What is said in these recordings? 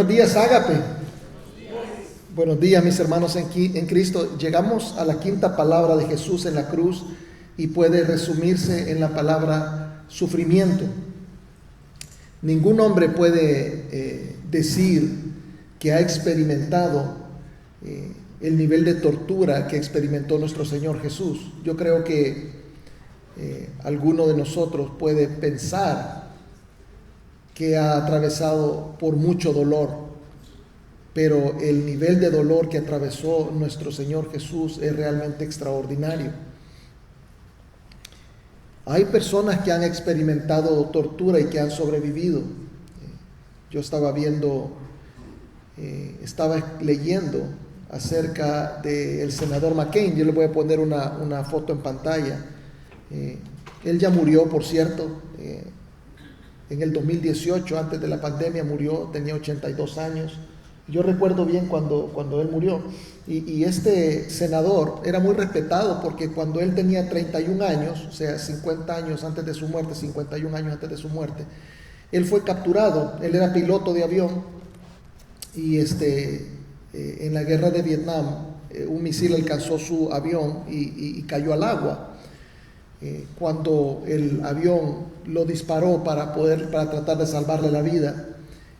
Buenos días, Ágape. Buenos días, mis hermanos en Cristo. Llegamos a la quinta palabra de Jesús en la cruz y puede resumirse en la palabra sufrimiento. Ningún hombre puede decir que ha experimentado el nivel de tortura que experimentó nuestro Señor Jesús. Yo creo que alguno de nosotros puede pensar que ha atravesado por mucho dolor, pero el nivel de dolor que atravesó nuestro Señor Jesús es realmente extraordinario. Hay personas que han experimentado tortura y que han sobrevivido. Yo estaba leyendo acerca del senador McCain. Yo le voy a poner una foto en pantalla. Él ya murió, por cierto, en el 2018, antes de la pandemia murió, tenía 82 años. Yo recuerdo bien cuando él murió. Y este senador era muy respetado porque cuando él tenía 31 años, o sea, 50 años antes de su muerte, 51 años antes de su muerte, él fue capturado. Él era piloto de avión y en la guerra de Vietnam, un misil alcanzó su avión y cayó al agua. Cuando el avión lo disparó para tratar de salvarle la vida,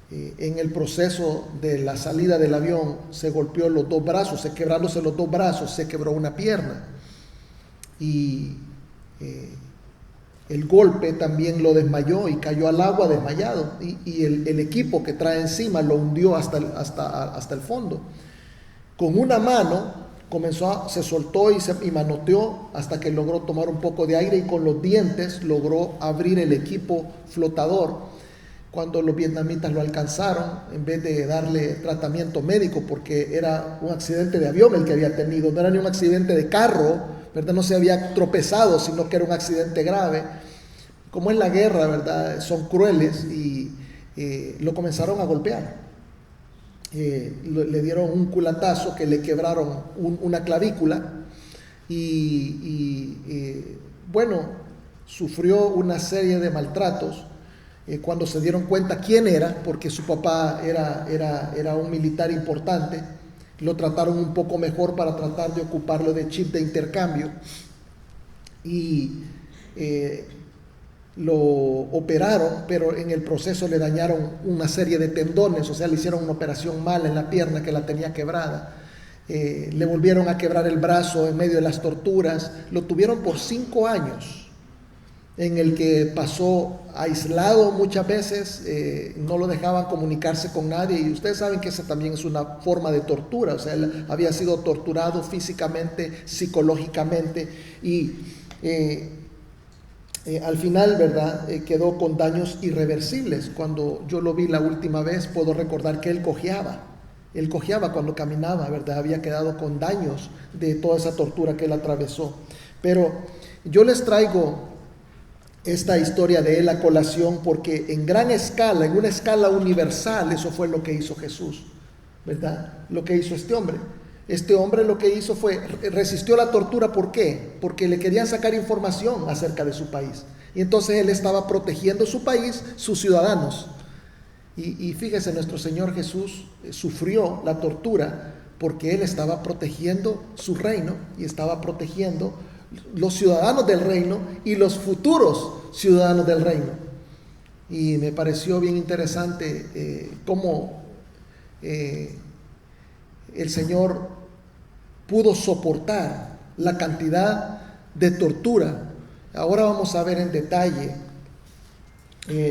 en el proceso de la salida del avión se golpeó los dos brazos, quebrándose los dos brazos, se quebró una pierna y el golpe también lo desmayó y cayó al agua desmayado y el equipo que trae encima lo hundió hasta el fondo. Con una mano se soltó y manoteó hasta que logró tomar un poco de aire y con los dientes logró abrir el equipo flotador. Cuando los vietnamitas lo alcanzaron, en vez de darle tratamiento médico, porque era un accidente de avión el que había tenido, no era ni un accidente de carro, ¿verdad? No se había tropezado, sino que era un accidente grave. Como en la guerra, ¿verdad? Son crueles y lo comenzaron a golpear. Le dieron un culatazo que le quebraron una clavícula bueno, sufrió una serie de maltratos. Cuando se dieron cuenta quién era, porque su papá era un militar importante, lo trataron un poco mejor para tratar de ocuparlo de chip de intercambio y lo operaron, pero en el proceso le dañaron una serie de tendones, o sea, le hicieron una operación mala en la pierna que la tenía quebrada. Le volvieron a quebrar el brazo en medio de las torturas. Lo tuvieron por 5 años. En el que pasó aislado muchas veces, no lo dejaban comunicarse con nadie, y ustedes saben que esa también es una forma de tortura, o sea, él había sido torturado físicamente, psicológicamente, y al final, ¿verdad? Quedó con daños irreversibles. Cuando yo lo vi la última vez, puedo recordar que él cojeaba cuando caminaba, ¿verdad? Había quedado con daños de toda esa tortura que él atravesó. Pero yo les traigo esta historia de él a colación porque en gran escala, en una escala universal, eso fue lo que hizo Jesús, ¿verdad? Lo que hizo este hombre. Este hombre lo que hizo fue, resistió la tortura. ¿Por qué? Porque le querían sacar información acerca de su país. Y entonces él estaba protegiendo su país, sus ciudadanos. Y fíjese, nuestro Señor Jesús sufrió la tortura porque él estaba protegiendo su reino y estaba protegiendo los ciudadanos del reino y los futuros ciudadanos del reino. Y me pareció bien interesante cómo el Señor pudo soportar la cantidad de tortura. Ahora vamos a ver en detalle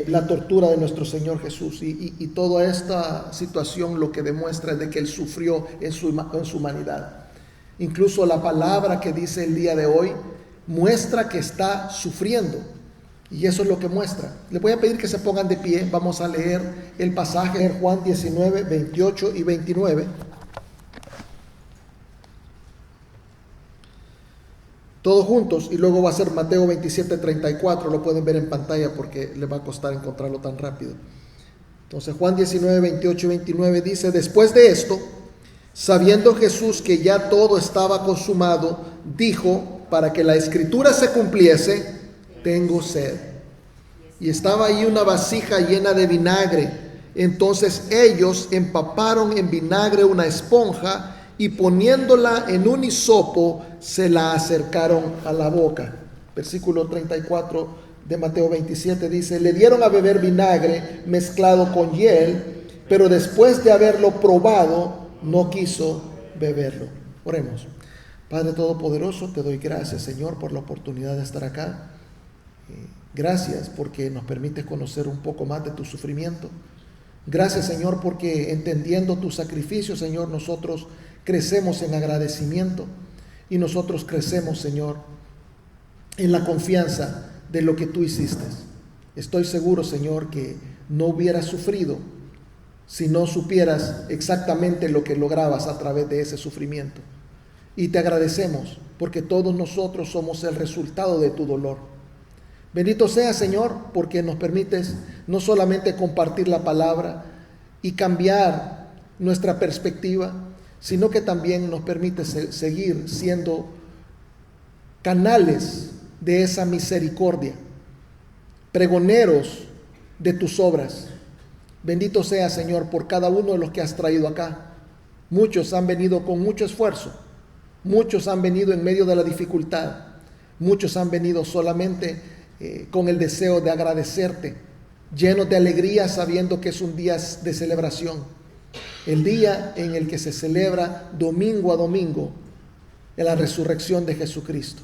la tortura de nuestro Señor Jesús y toda esta situación lo que demuestra es de que Él sufrió en su humanidad. Incluso la palabra que dice el día de hoy muestra que está sufriendo. Y eso es lo que muestra. Les voy a pedir que se pongan de pie. Vamos a leer el pasaje de Juan 19, 28 y 29. Todos juntos. Y luego va a ser Mateo 27, 34. Lo pueden ver en pantalla porque les va a costar encontrarlo tan rápido. Entonces Juan 19, 28 y 29 dice: después de esto, sabiendo Jesús que ya todo estaba consumado, dijo, para que la escritura se cumpliese: tengo sed. Y estaba ahí una vasija llena de vinagre, Entonces ellos empaparon en vinagre una esponja y poniéndola en un hisopo se la acercaron a la boca. Versículo 34 de Mateo 27 dice: le dieron a beber vinagre mezclado con hiel, pero después de haberlo probado no quiso beberlo. Oremos. Padre Todopoderoso, te doy gracias, Señor, por la oportunidad de estar acá. Gracias porque nos permites conocer un poco más de tu sufrimiento. Gracias, Señor, porque entendiendo tu sacrificio, Señor, nosotros crecemos en agradecimiento y nosotros crecemos, Señor, en la confianza de lo que tú hiciste. Estoy seguro, Señor, que no hubieras sufrido si no supieras exactamente lo que lograbas a través de ese sufrimiento. Y te agradecemos porque todos nosotros somos el resultado de tu dolor. Bendito sea, Señor, porque nos permites no solamente compartir la palabra y cambiar nuestra perspectiva, sino que también nos permites seguir siendo canales de esa misericordia, pregoneros de tus obras. Bendito sea, Señor, por cada uno de los que has traído acá. Muchos han venido con mucho esfuerzo, muchos han venido en medio de la dificultad, muchos han venido solamente con el deseo de agradecerte, llenos de alegría, sabiendo que es un día de celebración, el día en el que se celebra domingo a domingo en la resurrección de Jesucristo.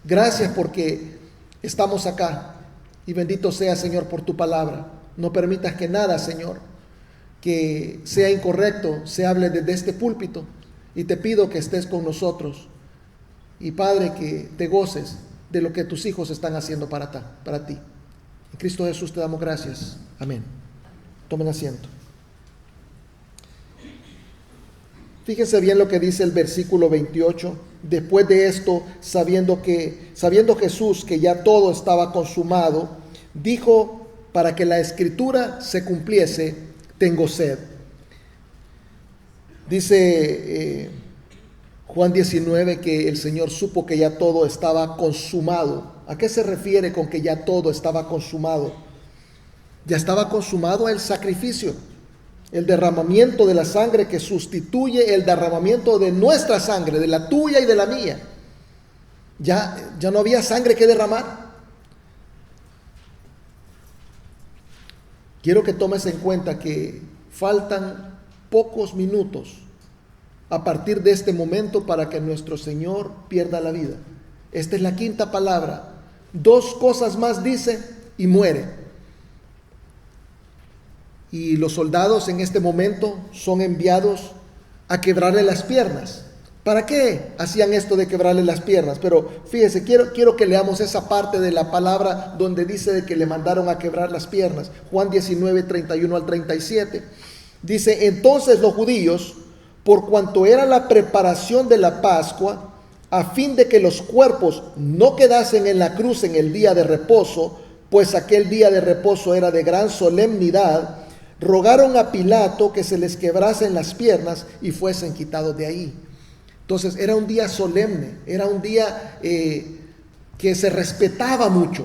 Gracias porque estamos acá y bendito sea, Señor, por tu palabra. No permitas que nada, Señor, que sea incorrecto se hable desde este púlpito, y te pido que estés con nosotros y, Padre, que te goces de lo que tus hijos están haciendo para ti. En Cristo Jesús te damos gracias. Amén. Tomen asiento. Fíjense bien lo que dice el versículo 28. Después de esto, sabiendo Jesús que ya todo estaba consumado, dijo, para que la escritura se cumpliese: tengo sed. Dice Juan 19 que el Señor supo que ya todo estaba consumado. ¿A qué se refiere con que ya todo estaba consumado? Ya estaba consumado el sacrificio, el derramamiento de la sangre que sustituye el derramamiento de nuestra sangre, de la tuya y de la mía. Ya no había sangre que derramar. Quiero que tomes en cuenta que faltan pocos minutos a partir de este momento para que nuestro Señor pierda la vida. Esta es la quinta palabra. 2 cosas más dice y muere. Y los soldados en este momento son enviados a quebrarle las piernas. ¿Para qué hacían esto de quebrarle las piernas? Pero fíjese, quiero que leamos esa parte de la palabra donde dice de que le mandaron a quebrar las piernas. Juan 19, 31 al 37. Dice: entonces los judíos, por cuanto era la preparación de la Pascua, a fin de que los cuerpos no quedasen en la cruz en el día de reposo, pues aquel día de reposo era de gran solemnidad, rogaron a Pilato que se les quebrasen las piernas y fuesen quitados de ahí. Entonces era un día solemne, era un día que se respetaba mucho.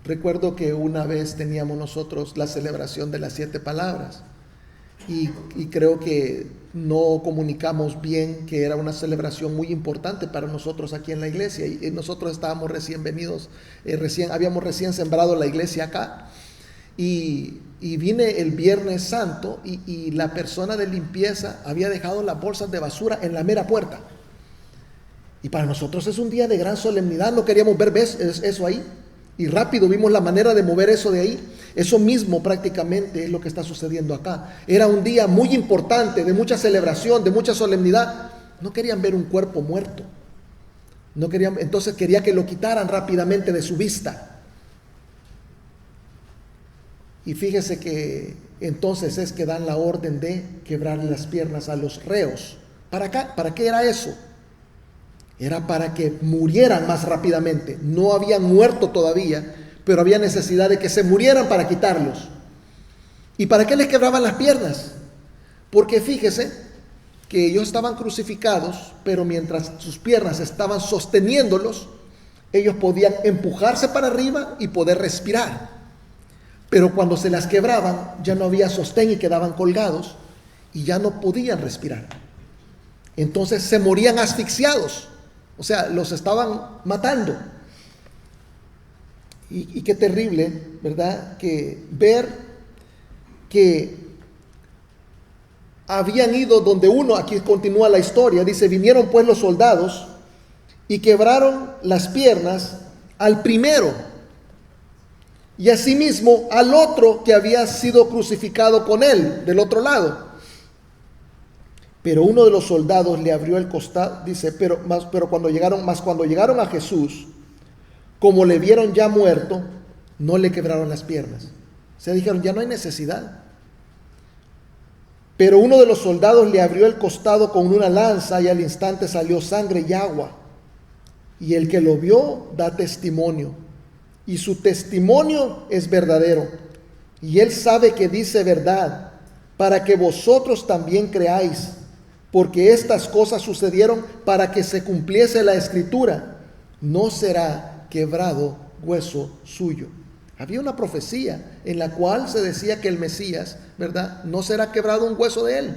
Recuerdo que una vez teníamos nosotros la celebración de las 7 palabras y creo que no comunicamos bien que era una celebración muy importante para nosotros aquí en la iglesia, y nosotros estábamos recién venidos, habíamos recién sembrado la iglesia acá, y vine el Viernes Santo y la persona de limpieza había dejado las bolsas de basura en la mera puerta, y para nosotros es un día de gran solemnidad, no queríamos ver eso ahí. Y rápido vimos la manera de mover eso de ahí. Eso mismo prácticamente es lo que está sucediendo acá. Era un día muy importante, de mucha celebración, de mucha solemnidad. No querían ver un cuerpo muerto. Entonces quería que lo quitaran rápidamente de su vista. Y fíjese que entonces es que dan la orden de quebrarle las piernas a los reos. ¿Para qué era eso? Era para que murieran más rápidamente. No habían muerto todavía, pero había necesidad de que se murieran para quitarlos. ¿Y para qué les quebraban las piernas? Porque fíjese que ellos estaban crucificados, pero mientras sus piernas estaban sosteniéndolos, ellos podían empujarse para arriba y poder respirar. Pero cuando se las quebraban, ya no había sostén y quedaban colgados y ya no podían respirar. Entonces se morían asfixiados, o sea, los estaban matando. Y qué terrible, ¿verdad? Que ver que habían ido donde uno, aquí continúa la historia, dice, vinieron pues los soldados y quebraron las piernas al primero y asimismo al otro que había sido crucificado con él, del otro lado. Pero uno de los soldados le abrió el costado, dice, pero cuando llegaron a Jesús, como le vieron ya muerto, no le quebraron las piernas. Se dijeron, ya no hay necesidad. Pero uno de los soldados le abrió el costado con una lanza y al instante salió sangre y agua. Y el que lo vio da testimonio. Y su testimonio es verdadero. Y él sabe que dice verdad, para que vosotros también creáis. Porque estas cosas sucedieron para que se cumpliese la escritura. No será quebrado hueso suyo. Había una profecía en la cual se decía que el Mesías, ¿verdad?, no será quebrado un hueso de él.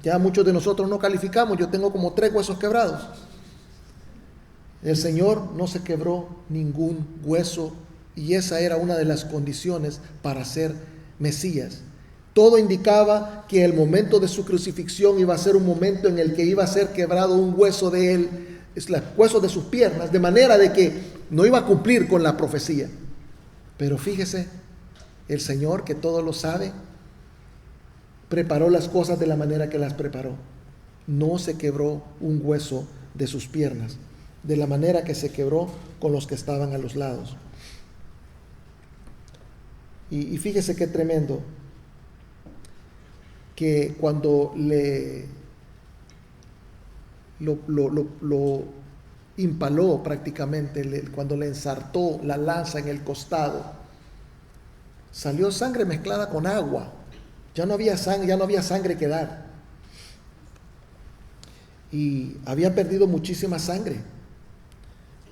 Ya muchos de nosotros no calificamos. Yo tengo como 3 huesos quebrados. El Señor no se quebró ningún hueso y esa era una de las condiciones para ser Mesías. Todo indicaba que el momento de su crucifixión iba a ser un momento en el que iba a ser quebrado un hueso de él, el hueso de sus piernas, de manera de que no iba a cumplir con la profecía. Pero fíjese, el Señor, que todo lo sabe, preparó las cosas de la manera que las preparó. No se quebró un hueso de sus piernas, de la manera que se quebró con los que estaban a los lados. Y fíjese qué tremendo, que cuando lo impaló prácticamente, cuando le ensartó la lanza en el costado, salió sangre mezclada con agua. Ya no había sangre que dar. Y había perdido muchísima sangre.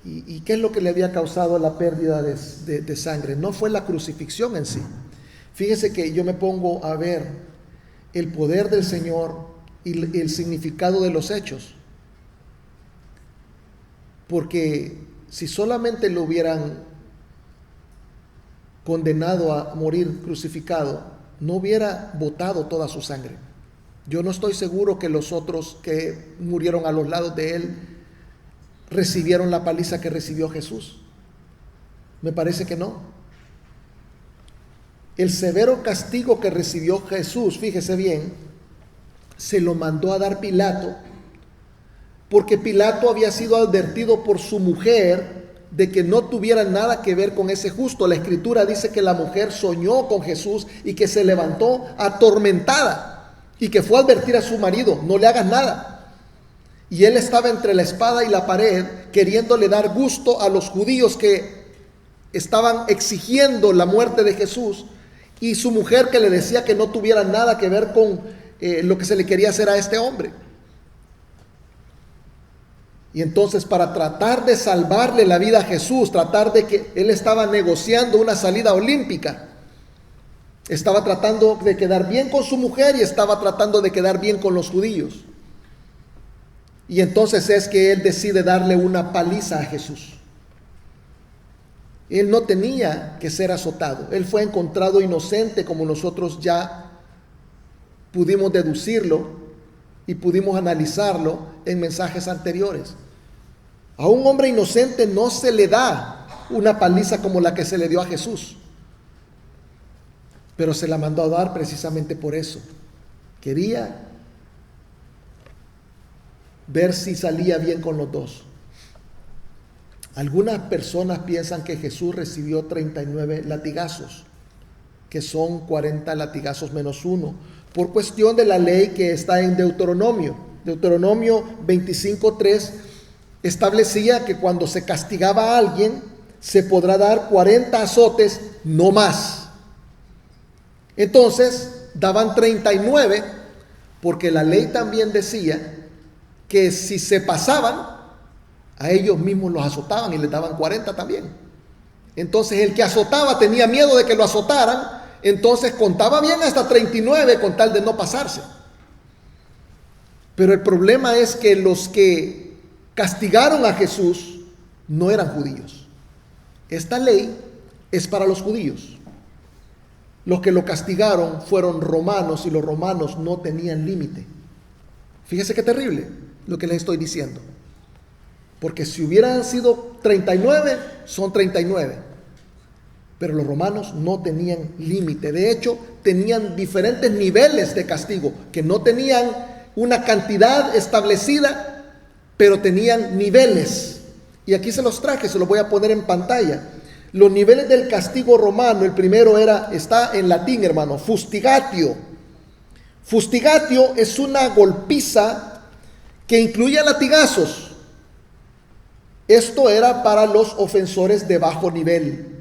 ¿Y qué es lo que le había causado la pérdida de sangre? No fue la crucifixión en sí. Fíjese que yo me pongo a ver el poder del Señor y el significado de los hechos. Porque si solamente lo hubieran condenado a morir crucificado, no hubiera botado toda su sangre. Yo no estoy seguro que los otros que murieron a los lados de él recibieron la paliza que recibió Jesús. Me parece que no. El severo castigo que recibió Jesús, fíjese bien, se lo mandó a dar Pilato, porque Pilato había sido advertido por su mujer de que no tuviera nada que ver con ese justo. La Escritura dice que la mujer soñó con Jesús y que se levantó atormentada y que fue a advertir a su marido, no le hagas nada. Y él estaba entre la espada y la pared, queriéndole dar gusto a los judíos que estaban exigiendo la muerte de Jesús, y su mujer que le decía que no tuviera nada que ver con lo que se le quería hacer a este hombre. Y entonces, para tratar de salvarle la vida a Jesús, tratar de que él estaba negociando una salida olímpica, estaba tratando de quedar bien con su mujer y estaba tratando de quedar bien con los judíos. Y entonces es que él decide darle una paliza a Jesús. Él no tenía que ser azotado. Él fue encontrado inocente, como nosotros ya pudimos deducirlo y pudimos analizarlo en mensajes anteriores. A un hombre inocente no se le da una paliza como la que se le dio a Jesús, pero se la mandó a dar precisamente por eso. Quería ver si salía bien con los dos. Algunas personas piensan que Jesús recibió 39 latigazos, que son 40 latigazos menos 1, por cuestión de la ley que está en Deuteronomio. Deuteronomio 25:3 establecía que cuando se castigaba a alguien, se podrá dar 40 azotes, no más. Entonces, daban 39, porque la ley también decía que si se pasaban, a ellos mismos los azotaban y les daban 40 también. Entonces el que azotaba tenía miedo de que lo azotaran, entonces contaba bien hasta 39 con tal de no pasarse. Pero el problema es que los que castigaron a Jesús no eran judíos. Esta ley es para los judíos. Los que lo castigaron fueron romanos y los romanos no tenían límite. Fíjese qué terrible lo que les estoy diciendo. Porque si hubieran sido 39, son 39. Pero los romanos no tenían límite. De hecho, tenían diferentes niveles de castigo, que no tenían una cantidad establecida, pero tenían niveles. Y aquí se los traje, se los voy a poner en pantalla. Los niveles del castigo romano, el primero está en latín, hermano, fustigatio. Fustigatio es una golpiza que incluye latigazos. Esto era para los ofensores de bajo nivel.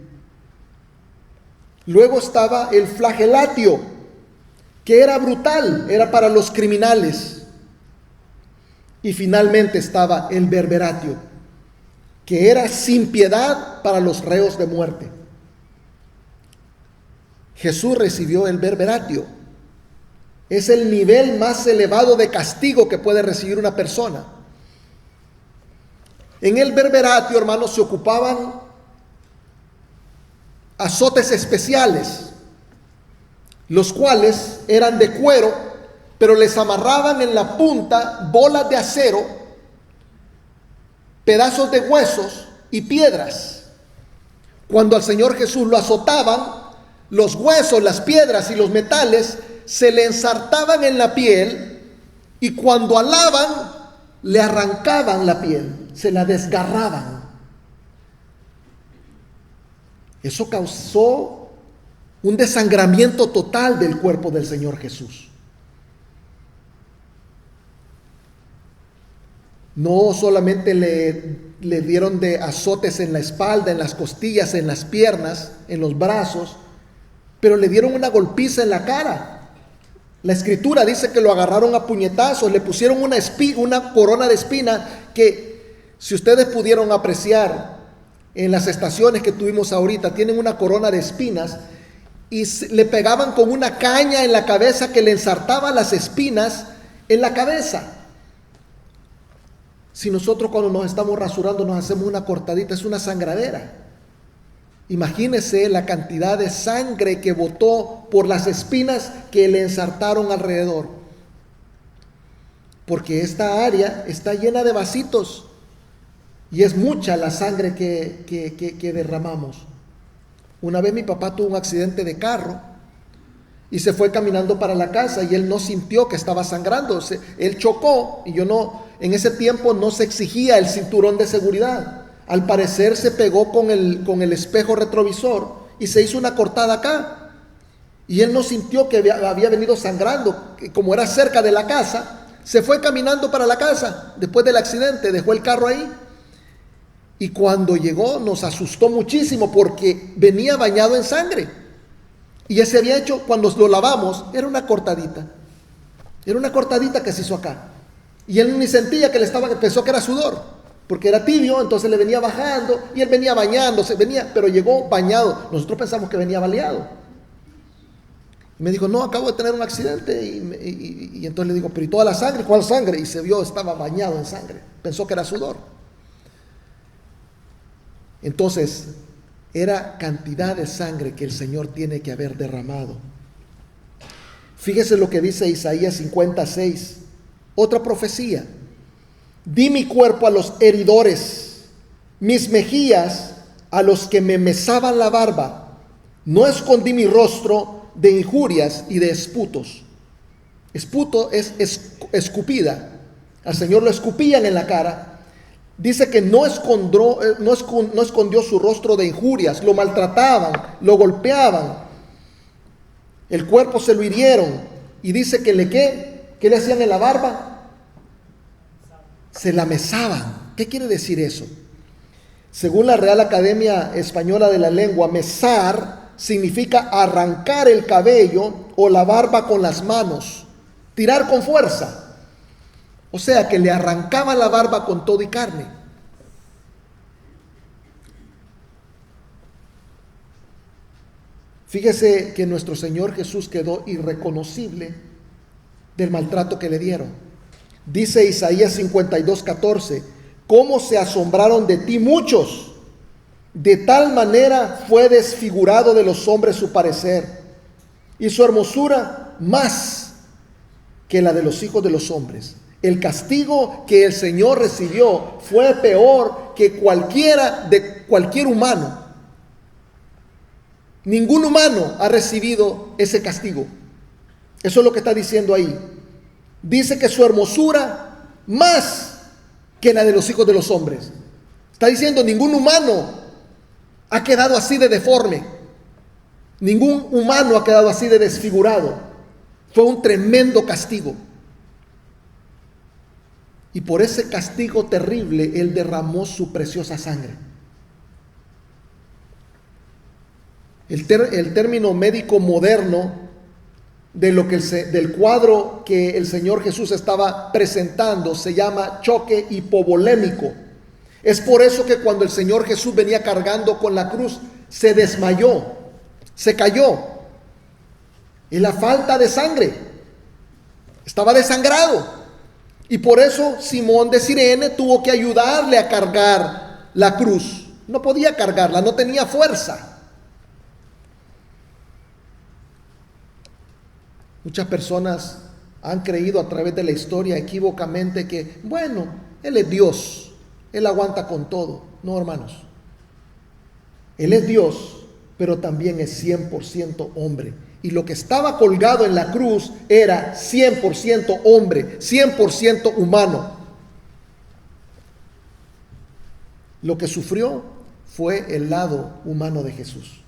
Luego estaba el flagelatio, que era brutal, era para los criminales. Y finalmente estaba el verberatio, que era sin piedad para los reos de muerte. Jesús recibió el verberatio. Es el nivel más elevado de castigo que puede recibir una persona. En el verberatio, hermanos, se ocupaban azotes especiales, los cuales eran de cuero, pero les amarraban en la punta bolas de acero, pedazos de huesos y piedras. Cuando al Señor Jesús lo azotaban, los huesos, las piedras y los metales se le ensartaban en la piel, y cuando alaban, le arrancaban la piel, se la desgarraban. Eso causó un desangramiento total del cuerpo del Señor Jesús. No solamente le dieron de azotes en la espalda, en las costillas, en las piernas, en los brazos, pero le dieron una golpiza en la cara. La Escritura dice que lo agarraron a puñetazos, le pusieron una corona de espina que, si ustedes pudieron apreciar en las estaciones que tuvimos ahorita, tienen una corona de espinas, y le pegaban con una caña en la cabeza que le ensartaba las espinas en la cabeza. Si nosotros cuando nos estamos rasurando nos hacemos una cortadita, es una sangradera. Imagínese la cantidad de sangre que botó por las espinas que le ensartaron alrededor. Porque esta área está llena de vasitos y es mucha la sangre que derramamos. Una vez mi papá tuvo un accidente de carro y se fue caminando para la casa y él no sintió que estaba sangrando. Él chocó y en ese tiempo no se exigía el cinturón de seguridad. Al parecer se pegó con el espejo retrovisor y se hizo una cortada acá. Y él no sintió que había venido sangrando. Como era cerca de la casa, se fue caminando para la casa después del accidente, dejó el carro ahí. Y cuando llegó nos asustó muchísimo porque venía bañado en sangre. Y ese había hecho, cuando lo lavamos, era una cortadita. Era una cortadita que se hizo acá. Y él ni sentía que pensó que era sudor. Porque era tibio, entonces le venía bajando y él venía bañándose, pero llegó bañado. Nosotros pensamos que venía baleado. Y me dijo, no, acabo de tener un accidente. Y entonces le digo, pero ¿y toda la sangre? ¿Cuál sangre? Y se vio, estaba bañado en sangre. Pensó que era sudor. Entonces, era cantidad de sangre que el Señor tiene que haber derramado. Fíjese lo que dice Isaías 56, otra profecía. Di mi cuerpo a los heridores, mis mejillas a los que me mesaban la barba. No escondí mi rostro de injurias y de esputos. Esputo es escupida. Al Señor lo escupían en la cara. Dice que no escondió su rostro de injurias. Lo maltrataban, lo golpeaban. El cuerpo se lo hirieron. Y dice que ¿qué le hacían en la barba? Se la mesaban. ¿Qué quiere decir eso? Según la Real Academia Española de la Lengua, mesar significa arrancar el cabello o la barba con las manos, tirar con fuerza. O sea que le arrancaban la barba con todo y carne. Fíjese que nuestro Señor Jesús quedó irreconocible del maltrato que le dieron. Dice Isaías 52:14, cómo se asombraron de ti muchos, de tal manera fue desfigurado de los hombres su parecer, y su hermosura más que la de los hijos de los hombres. El castigo que el Señor recibió fue peor que cualquier humano. Ningún humano ha recibido ese castigo. Eso es lo que está diciendo ahí. Dice que su hermosura más que la de los hijos de los hombres. Está diciendo, ningún humano ha quedado así de deforme. Ningún humano ha quedado así de desfigurado. Fue un tremendo castigo. Y por ese castigo terrible, Él derramó su preciosa sangre. El término médico moderno del cuadro que el Señor Jesús estaba presentando se llama choque hipovolémico. Es por eso que cuando el Señor Jesús venía cargando con la cruz, se desmayó, se cayó. Y la falta de sangre, estaba desangrado. Y por eso Simón de Cirene tuvo que ayudarle a cargar la cruz. No podía cargarla, no tenía fuerza. Muchas personas han creído a través de la historia equívocamente que, bueno, Él es Dios, Él aguanta con todo. No, hermanos. Él es Dios, pero también es 100% hombre. Y lo que estaba colgado en la cruz era 100% hombre, 100% humano. Lo que sufrió fue el lado humano de Jesús.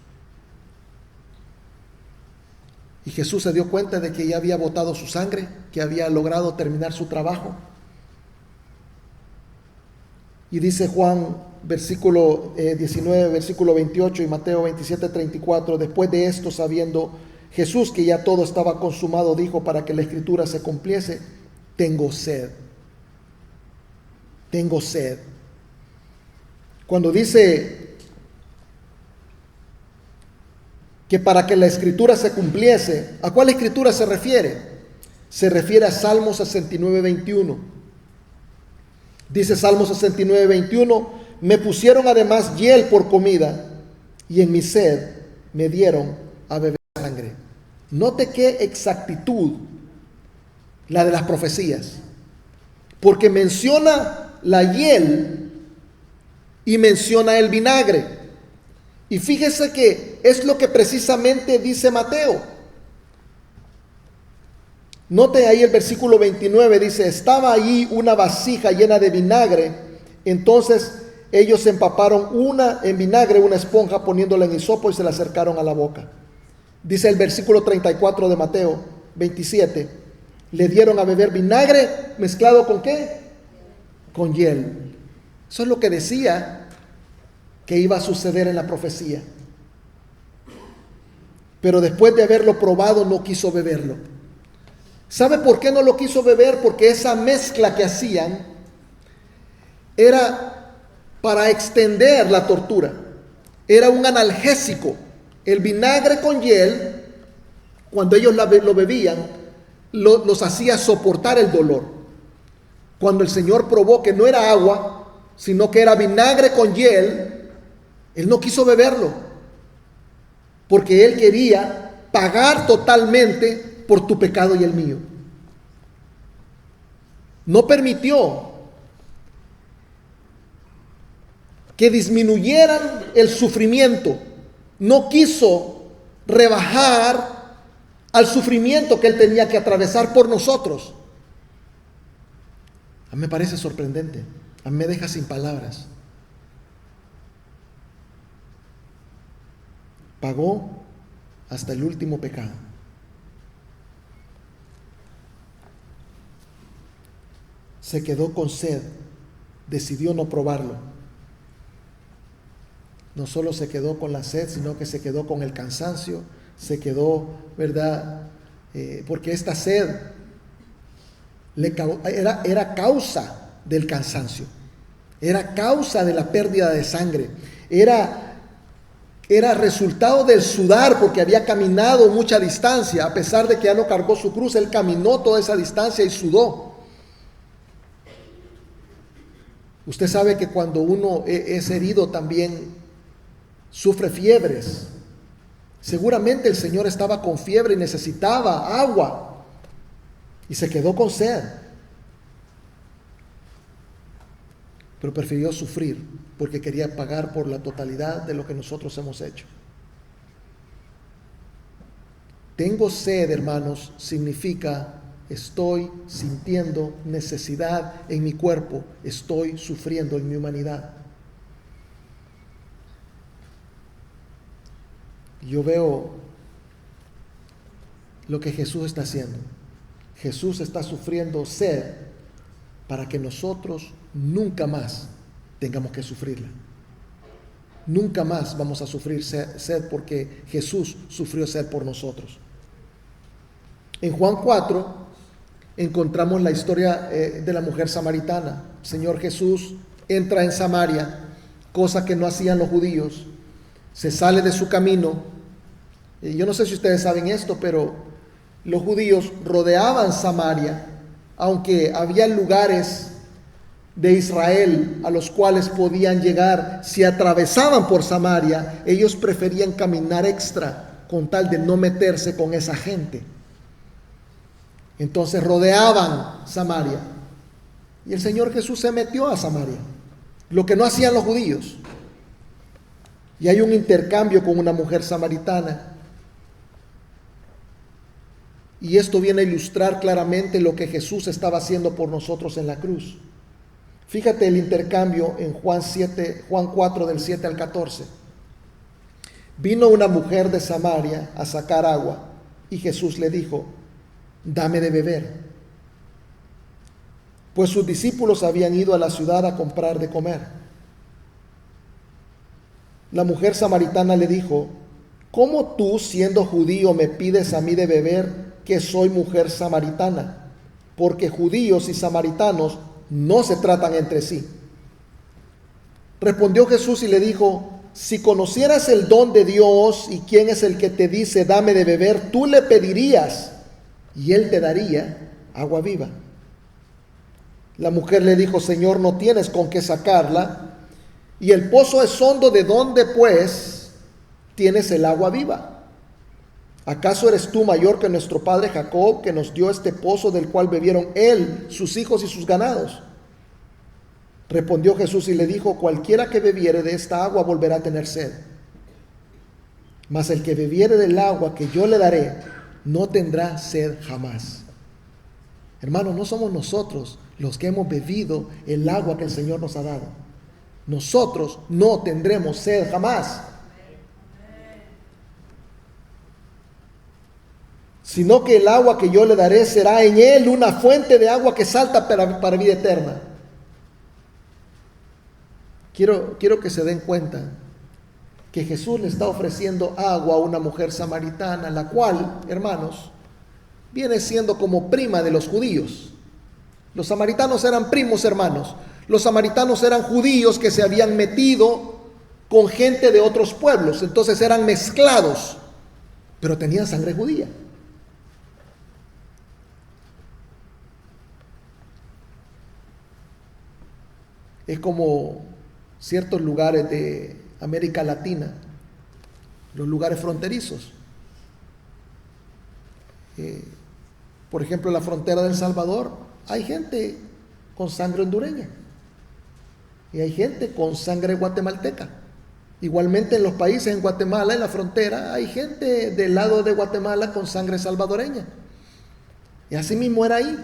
Y Jesús se dio cuenta de que ya había botado su sangre, que había logrado terminar su trabajo. Y dice Juan, versículo 19, versículo 28 y Mateo 27:34, después de esto, sabiendo Jesús que ya todo estaba consumado, dijo, para que la escritura se cumpliese, tengo sed. Tengo sed. Cuando dice que para que la escritura se cumpliese, ¿a cuál escritura se refiere? Se refiere a Salmo 69:21. Dice Salmo 69:21, me pusieron además hiel por comida, y en mi sed me dieron a beber sangre. Note qué exactitud la de las profecías, porque menciona la hiel y menciona el vinagre. Y fíjese que es lo que precisamente dice Mateo. Note ahí el versículo 29, dice, estaba allí una vasija llena de vinagre, entonces ellos empaparon en vinagre una esponja poniéndola en hisopo y se la acercaron a la boca. Dice el versículo 34 de Mateo 27, le dieron a beber vinagre mezclado ¿con qué? Con hiel. Eso es lo que decía que iba a suceder en la profecía. Pero después de haberlo probado no quiso beberlo. ¿Sabe por qué no lo quiso beber? Porque esa mezcla que hacían era para extender la tortura. Era un analgésico. El vinagre con hiel, cuando ellos lo bebían, los hacía soportar el dolor. Cuando el Señor probó que no era agua, sino que era vinagre con hiel, Él no quiso beberlo, porque Él quería pagar totalmente por tu pecado y el mío. No permitió que disminuyeran el sufrimiento. No quiso rebajar al sufrimiento que Él tenía que atravesar por nosotros. A mí me parece sorprendente. A mí me deja sin palabras. Pagó hasta el último pecado. Se quedó con sed, decidió no probarlo. No solo se quedó con la sed, sino que se quedó con el cansancio, se quedó, ¿verdad? Porque esta sed era causa del cansancio, era causa de la pérdida de sangre, era era resultado del sudar, porque había caminado mucha distancia. A pesar de que ya no cargó su cruz, él caminó toda esa distancia y sudó. Usted sabe que cuando uno es herido también sufre fiebres. Seguramente el Señor estaba con fiebre y necesitaba agua y se quedó con sed, pero prefirió sufrir porque quería pagar por la totalidad de lo que nosotros hemos hecho. Tengo sed, hermanos, significa estoy sintiendo necesidad en mi cuerpo, estoy sufriendo en mi humanidad. Yo veo lo que Jesús está haciendo. Jesús está sufriendo sed para que nosotros nunca más tengamos que sufrirla. Nunca más vamos a sufrir sed porque Jesús sufrió sed por nosotros. En Juan 4 encontramos la historia de la mujer samaritana. El Señor Jesús entra en Samaria, cosa que no hacían los judíos. Se sale de su camino. Yo no sé si ustedes saben esto, pero los judíos rodeaban Samaria, aunque había lugares de Israel a los cuales podían llegar. Si atravesaban por Samaria, ellos preferían caminar extra con tal de no meterse con esa gente. Entonces rodeaban Samaria. Y el Señor Jesús se metió a Samaria, lo que no hacían los judíos. Y hay un intercambio con una mujer samaritana. Y esto viene a ilustrar claramente lo que Jesús estaba haciendo por nosotros en la cruz. Fíjate el intercambio en Juan 4 del 7 al 14. Vino una mujer de Samaria a sacar agua y Jesús le dijo: dame de beber. Pues sus discípulos habían ido a la ciudad a comprar de comer. La mujer samaritana le dijo: ¿cómo tú, siendo judío, me pides a mí de beber, que soy mujer samaritana? Porque judíos y samaritanos no se tratan entre sí. Respondió Jesús y le dijo: si conocieras el don de Dios y quién es el que te dice dame de beber, tú le pedirías y él te daría agua viva. La mujer le dijo: Señor, no tienes con qué sacarla y el pozo es hondo. ¿De dónde pues tienes el agua viva? ¿Acaso eres tú mayor que nuestro padre Jacob, que nos dio este pozo del cual bebieron él, sus hijos y sus ganados? Respondió Jesús y le dijo: cualquiera que bebiere de esta agua volverá a tener sed. Mas el que bebiere del agua que yo le daré no tendrá sed jamás. Hermanos, no somos nosotros los que hemos bebido el agua que el Señor nos ha dado. Nosotros no tendremos sed jamás, sino que el agua que yo le daré será en él una fuente de agua que salta para vida eterna. Quiero que se den cuenta que Jesús le está ofreciendo agua a una mujer samaritana, la cual, hermanos, viene siendo como prima de los judíos. Los samaritanos eran primos hermanos. Los samaritanos eran judíos que se habían metido con gente de otros pueblos, entonces eran mezclados, pero tenían sangre judía. Es como ciertos lugares de América Latina, los lugares fronterizos. Por ejemplo, en la frontera de El Salvador hay gente con sangre hondureña y hay gente con sangre guatemalteca. Igualmente en los países, en Guatemala, en la frontera, hay gente del lado de Guatemala con sangre salvadoreña. Y así mismo era ahí.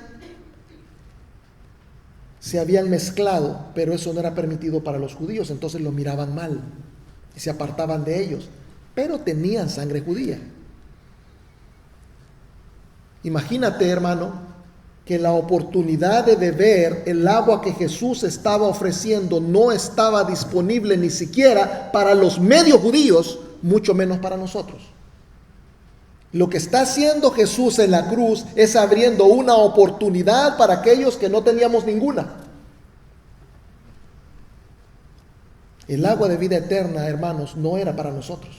Se habían mezclado, pero eso no era permitido para los judíos, entonces los miraban mal y se apartaban de ellos, pero tenían sangre judía. Imagínate, hermano, que la oportunidad de beber el agua que Jesús estaba ofreciendo no estaba disponible ni siquiera para los medio judíos, mucho menos para nosotros. Lo que está haciendo Jesús en la cruz es abriendo una oportunidad para aquellos que no teníamos ninguna. El agua de vida eterna, hermanos, no era para nosotros.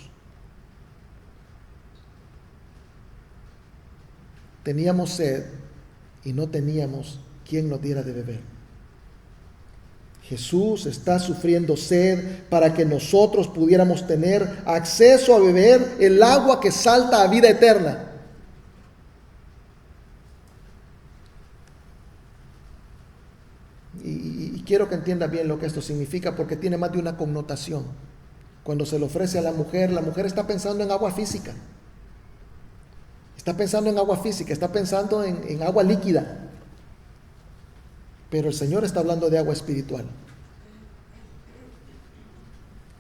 Teníamos sed y no teníamos quien nos diera de beber. Jesús está sufriendo sed para que nosotros pudiéramos tener acceso a beber el agua que salta a vida eterna. Y quiero que entiendas bien lo que esto significa, porque tiene más de una connotación. Cuando se le ofrece a la mujer está pensando en agua física. Está pensando en agua física, está pensando en agua líquida. Pero el Señor está hablando de agua espiritual.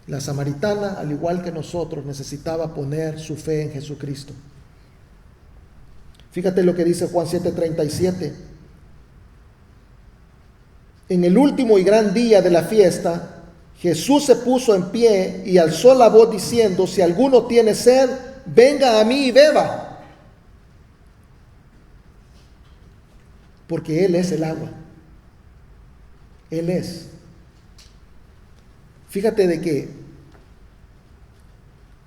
La samaritana, al igual que nosotros, necesitaba poner su fe en Jesucristo. Fíjate lo que dice Juan 7:37. En el último y gran día de la fiesta, Jesús se puso en pie y alzó la voz diciendo: si alguno tiene sed, venga a mí y beba. Porque Él es el agua. Él es. Fíjate de que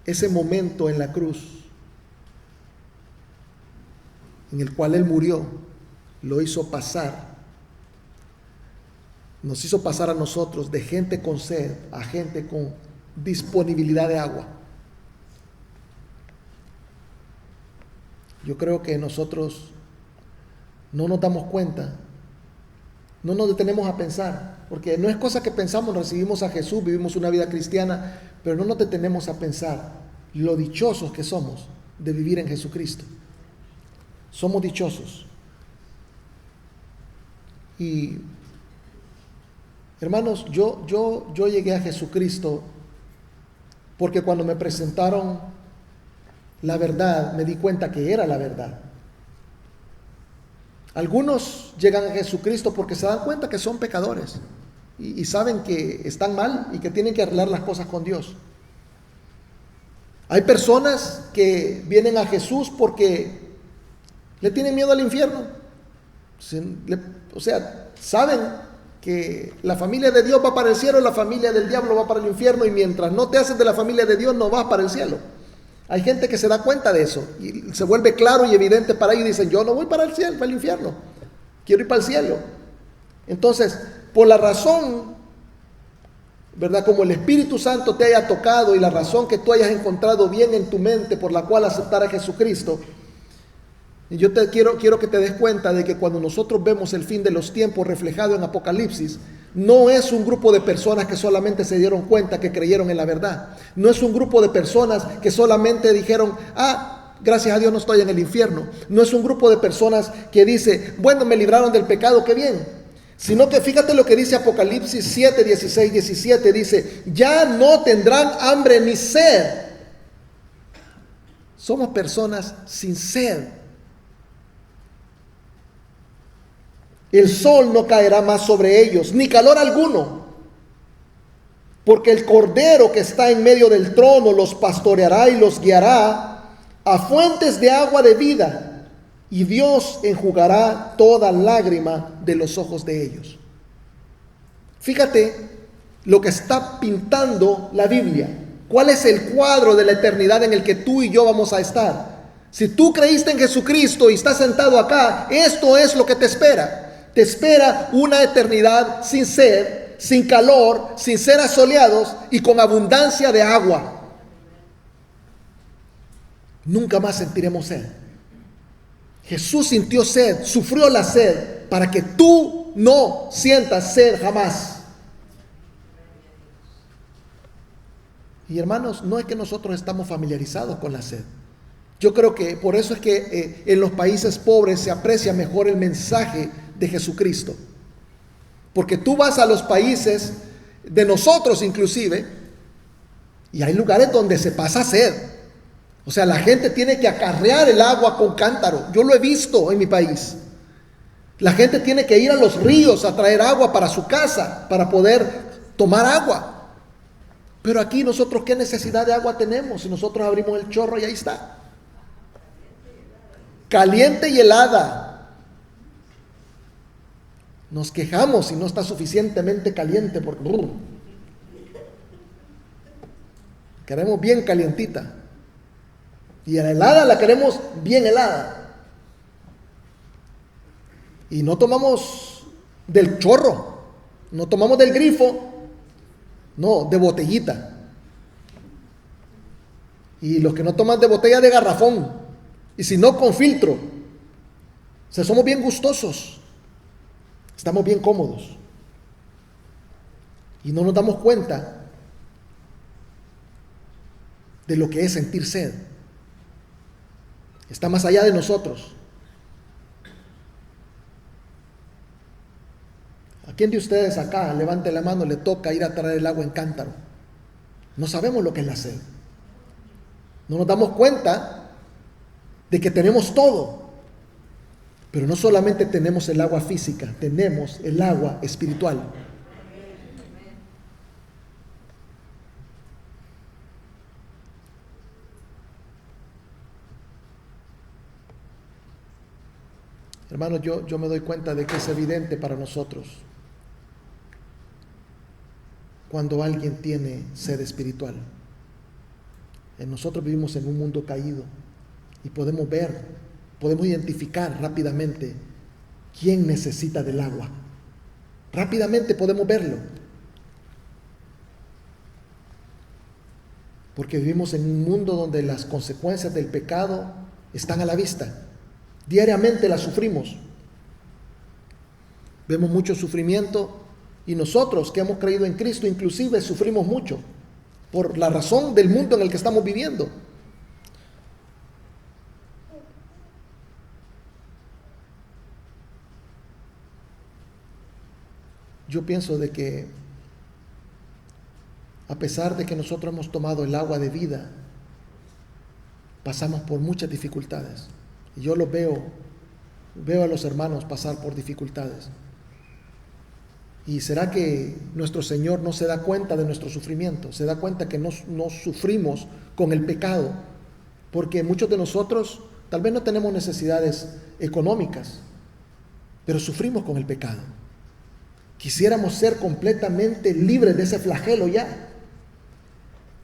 ese momento en la cruz, en el cual Él murió, lo hizo pasar. Nos hizo pasar a nosotros de gente con sed a gente con disponibilidad de agua. Yo creo que nosotros no nos damos cuenta, no nos detenemos a pensar, porque no es cosa que pensamos, recibimos a Jesús, vivimos una vida cristiana, pero no nos detenemos a pensar lo dichosos que somos de vivir en Jesucristo. Somos dichosos. Y hermanos, yo llegué a Jesucristo porque cuando me presentaron la verdad, me di cuenta que era la verdad. Algunos llegan a Jesucristo porque se dan cuenta que son pecadores y saben que están mal y que tienen que arreglar las cosas con Dios. Hay personas que vienen a Jesús porque le tienen miedo al infierno. O sea, saben que la familia de Dios va para el cielo, la familia del diablo va para el infierno, y mientras no te haces de la familia de Dios no vas para el cielo. Hay gente que se da cuenta de eso y se vuelve claro y evidente para ellos y dicen: yo no voy para el cielo, para el infierno, quiero ir para el cielo. Entonces, por la razón, ¿verdad?, como el Espíritu Santo te haya tocado y la razón que tú hayas encontrado bien en tu mente por la cual aceptar a Jesucristo, y yo te quiero que te des cuenta de que cuando nosotros vemos el fin de los tiempos reflejado en Apocalipsis, no es un grupo de personas que solamente se dieron cuenta que creyeron en la verdad. No es un grupo de personas que solamente dijeron: gracias a Dios no estoy en el infierno. No es un grupo de personas que dice: bueno, me libraron del pecado, qué bien. Sino que fíjate lo que dice Apocalipsis 7, 16, 17. Dice: ya no tendrán hambre ni sed. Somos personas sin sed. El sol no caerá más sobre ellos, ni calor alguno, porque el Cordero que está en medio del trono los pastoreará y los guiará a fuentes de agua de vida, y Dios enjugará toda lágrima de los ojos de ellos. Fíjate lo que está pintando la Biblia. ¿Cuál es el cuadro de la eternidad en el que tú y yo vamos a estar? Si tú creíste en Jesucristo y estás sentado acá, esto es lo que te espera. Te espera una eternidad sin sed, sin calor, sin ser asoleados y con abundancia de agua. Nunca más sentiremos sed. Jesús sintió sed, sufrió la sed, para que tú no sientas sed jamás. Y hermanos, no es que nosotros estamos familiarizados con la sed. Yo creo que por eso es que en los países pobres se aprecia mejor el mensaje de Jesucristo. Porque tú vas a los países de nosotros inclusive, y hay lugares donde se pasa sed. O sea, la gente tiene que acarrear el agua con cántaro. Yo lo he visto en mi país. La gente tiene que ir a los ríos a traer agua para su casa, para poder tomar agua. Pero aquí nosotros, ¿qué necesidad de agua tenemos? Si nosotros abrimos el chorro y ahí está. Caliente y helada. Nos quejamos si no está suficientemente caliente porque queremos bien calientita. Y la helada la queremos bien helada. Y no tomamos del chorro, no tomamos del grifo, no, de botellita. Y los que no toman de botella, de garrafón. Y si no, con filtro. O sea, somos bien gustosos. Estamos bien cómodos. Y no nos damos cuenta de lo que es sentir sed. Está más allá de nosotros. ¿A quién de ustedes acá, levante la mano, le toca ir a traer el agua en cántaro? No sabemos lo que es la sed. No nos damos cuenta de que tenemos todo. Pero no solamente tenemos el agua física, tenemos el agua espiritual. Hermanos, yo me doy cuenta de que es evidente para nosotros cuando alguien tiene sed espiritual. Nosotros vivimos en un mundo caído y podemos ver, podemos identificar rápidamente quién necesita del agua. Rápidamente podemos verlo. Porque vivimos en un mundo donde las consecuencias del pecado están a la vista. Diariamente las sufrimos. Vemos mucho sufrimiento y nosotros que hemos creído en Cristo inclusive sufrimos mucho por la razón del mundo en el que estamos viviendo. Yo pienso de que a pesar de que nosotros hemos tomado el agua de vida, pasamos por muchas dificultades. Y yo lo veo a los hermanos pasar por dificultades. ¿Y será que nuestro Señor no se da cuenta de nuestro sufrimiento? Se da cuenta que no sufrimos con el pecado, porque muchos de nosotros tal vez no tenemos necesidades económicas, pero sufrimos con el pecado. Quisiéramos ser completamente libres de ese flagelo ya.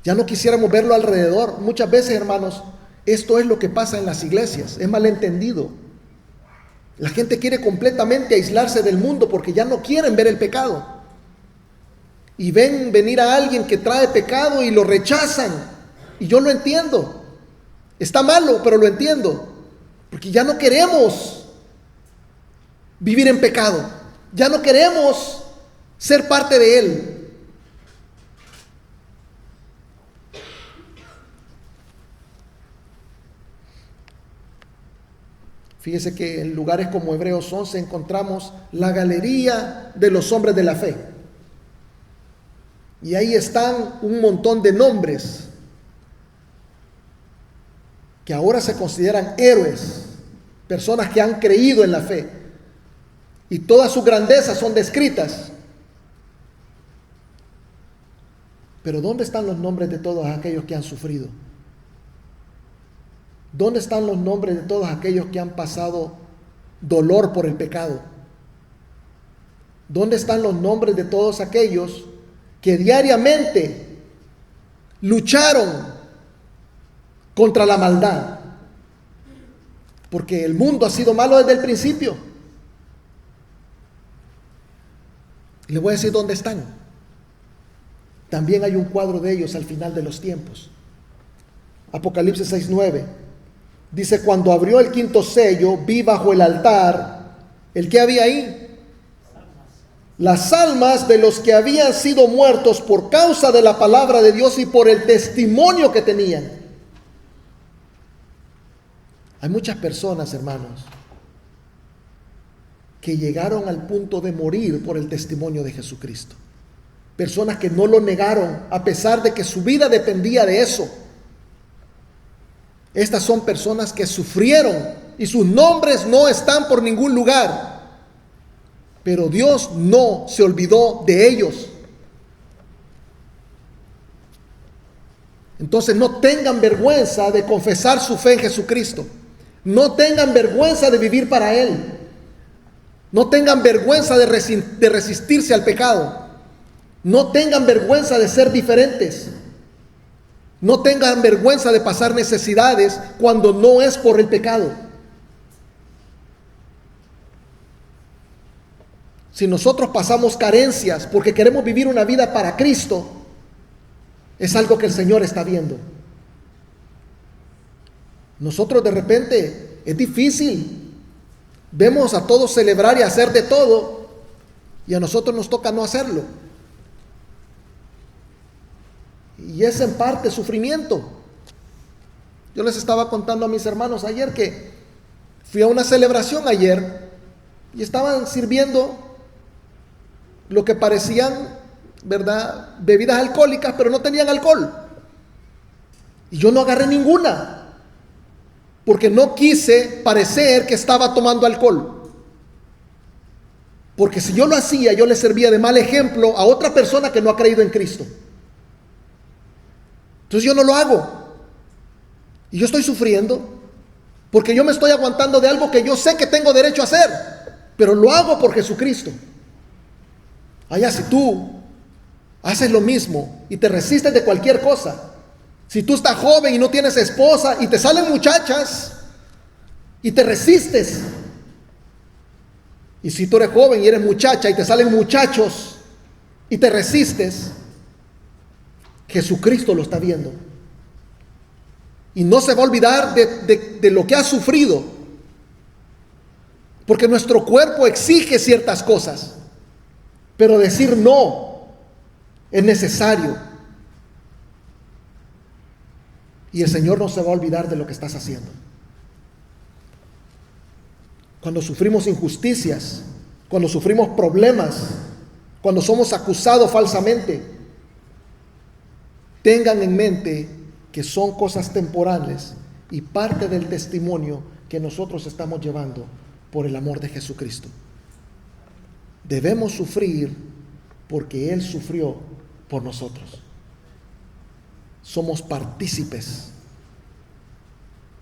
Ya no quisiéramos verlo alrededor. Muchas veces, hermanos, esto es lo que pasa en las iglesias, es malentendido. La gente quiere completamente aislarse del mundo porque ya no quieren ver el pecado. Y ven venir a alguien que trae pecado y lo rechazan. Y yo lo entiendo. Está malo, pero lo entiendo. Porque ya no queremos vivir en pecado. Ya no queremos ser parte de él. Fíjese que en lugares como Hebreos 11 encontramos la galería de los hombres de la fe. Y ahí están un montón de nombres que ahora se consideran héroes, personas que han creído en la fe. Y todas sus grandezas son descritas. Pero ¿dónde están los nombres de todos aquellos que han sufrido? ¿Dónde están los nombres de todos aquellos que han pasado dolor por el pecado? ¿Dónde están los nombres de todos aquellos que diariamente lucharon contra la maldad? Porque el mundo ha sido malo desde el principio. Les voy a decir dónde están. También hay un cuadro de ellos al final de los tiempos. Apocalipsis 6:9. Dice, cuando abrió el quinto sello, vi bajo el altar, ¿el qué había ahí? Las almas de los que habían sido muertos por causa de la palabra de Dios y por el testimonio que tenían. Hay muchas personas, hermanos, que llegaron al punto de morir por el testimonio de Jesucristo. Personas que no lo negaron a pesar de que su vida dependía de eso. Estas son personas que sufrieron y sus nombres no están por ningún lugar. Pero Dios no se olvidó de ellos. Entonces no tengan vergüenza de confesar su fe en Jesucristo. No tengan vergüenza de vivir para Él. No tengan vergüenza de resistirse al pecado. No tengan vergüenza de ser diferentes. No tengan vergüenza de pasar necesidades cuando no es por el pecado. Si nosotros pasamos carencias porque queremos vivir una vida para Cristo, es algo que el Señor está viendo. Nosotros de repente es difícil. Vemos a todos celebrar y hacer de todo, y a nosotros nos toca no hacerlo. Y es en parte sufrimiento. Yo les estaba contando a mis hermanos ayer que fui a una celebración ayer y estaban sirviendo lo que parecían, ¿verdad?, bebidas alcohólicas, pero no tenían alcohol. Y yo no agarré ninguna, porque no quise parecer que estaba tomando alcohol. Porque si yo lo hacía, yo le servía de mal ejemplo a otra persona que no ha creído en Cristo. Entonces yo no lo hago. Y yo estoy sufriendo porque yo me estoy aguantando de algo que yo sé que tengo derecho a hacer, pero lo hago por Jesucristo. Allá, si tú haces lo mismo y te resistes de cualquier cosa, si tú estás joven y no tienes esposa y te salen muchachas y te resistes, y si tú eres joven y eres muchacha y te salen muchachos y te resistes, Jesucristo lo está viendo y no se va a olvidar de lo que has sufrido, porque nuestro cuerpo exige ciertas cosas, pero decir no es necesario. Y el Señor no se va a olvidar de lo que estás haciendo. Cuando sufrimos injusticias, cuando sufrimos problemas, cuando somos acusados falsamente, tengan en mente que son cosas temporales y parte del testimonio que nosotros estamos llevando por el amor de Jesucristo. Debemos sufrir porque Él sufrió por nosotros. Somos partícipes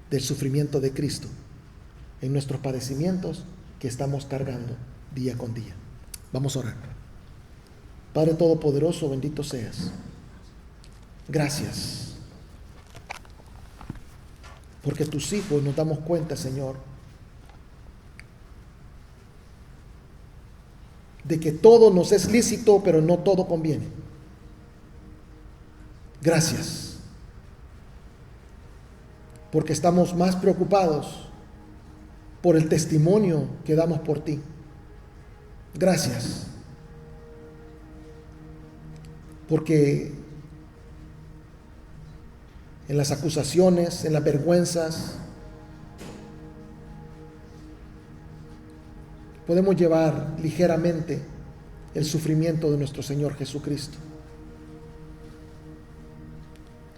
del sufrimiento de Cristo en nuestros padecimientos que estamos cargando día con día. Vamos a orar. Padre Todopoderoso, bendito seas. Gracias, porque tus hijos nos damos cuenta, Señor, de que todo nos es lícito, pero no todo conviene. Gracias, porque estamos más preocupados por el testimonio que damos por ti. Gracias, porque en las acusaciones, en las vergüenzas, podemos llevar ligeramente el sufrimiento de nuestro Señor Jesucristo.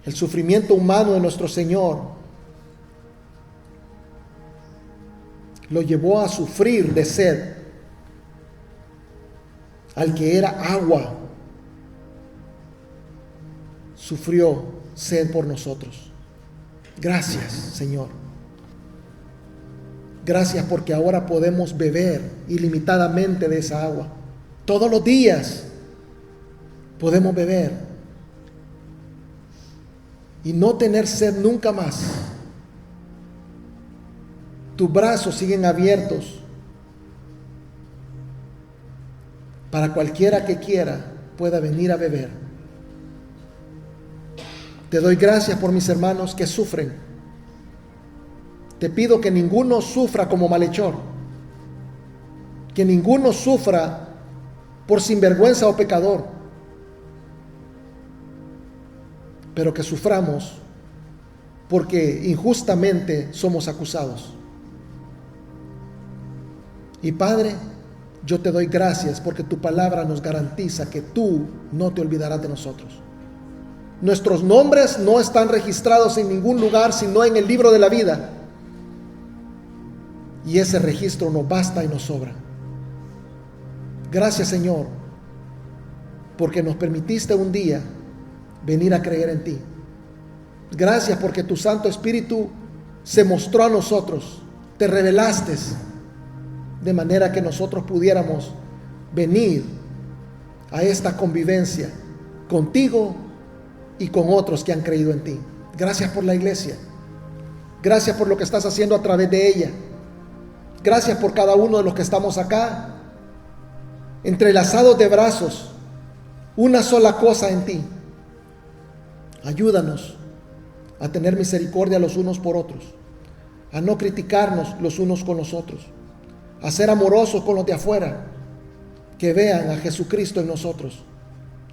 El sufrimiento humano de nuestro Señor lo llevó a sufrir de sed al que era agua. Sufrió sed por nosotros. Gracias, Señor. Gracias porque ahora podemos beber ilimitadamente de esa agua. Todos los días podemos beber y no tener sed nunca más. Tus brazos siguen abiertos para cualquiera que quiera pueda venir a beber. Te doy gracias por mis hermanos que sufren. Te pido que ninguno sufra como malhechor, que ninguno sufra por sinvergüenza o pecador, pero que suframos porque injustamente somos acusados. Y Padre, yo te doy gracias porque tu palabra nos garantiza que tú no te olvidarás de nosotros. Nuestros nombres no están registrados en ningún lugar sino en el libro de la vida. Y ese registro nos basta y nos sobra. Gracias, Señor, porque nos permitiste un día venir a creer en ti. Gracias porque tu Santo Espíritu se mostró a nosotros, te revelaste, de manera que nosotros pudiéramos venir a esta convivencia contigo y con otros que han creído en ti. Gracias por la iglesia. Gracias por lo que estás haciendo a través de ella. Gracias por cada uno de los que estamos acá, entrelazados de brazos, una sola cosa en ti. Ayúdanos a tener misericordia los unos por otros, a no criticarnos los unos con los otros, a ser amorosos con los de afuera, que vean a Jesucristo en nosotros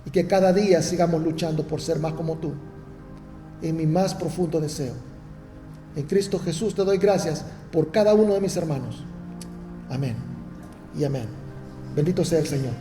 y que cada día sigamos luchando por ser más como tú. En mi más profundo deseo. En Cristo Jesús te doy gracias por cada uno de mis hermanos. Amén y amén. Bendito sea el Señor.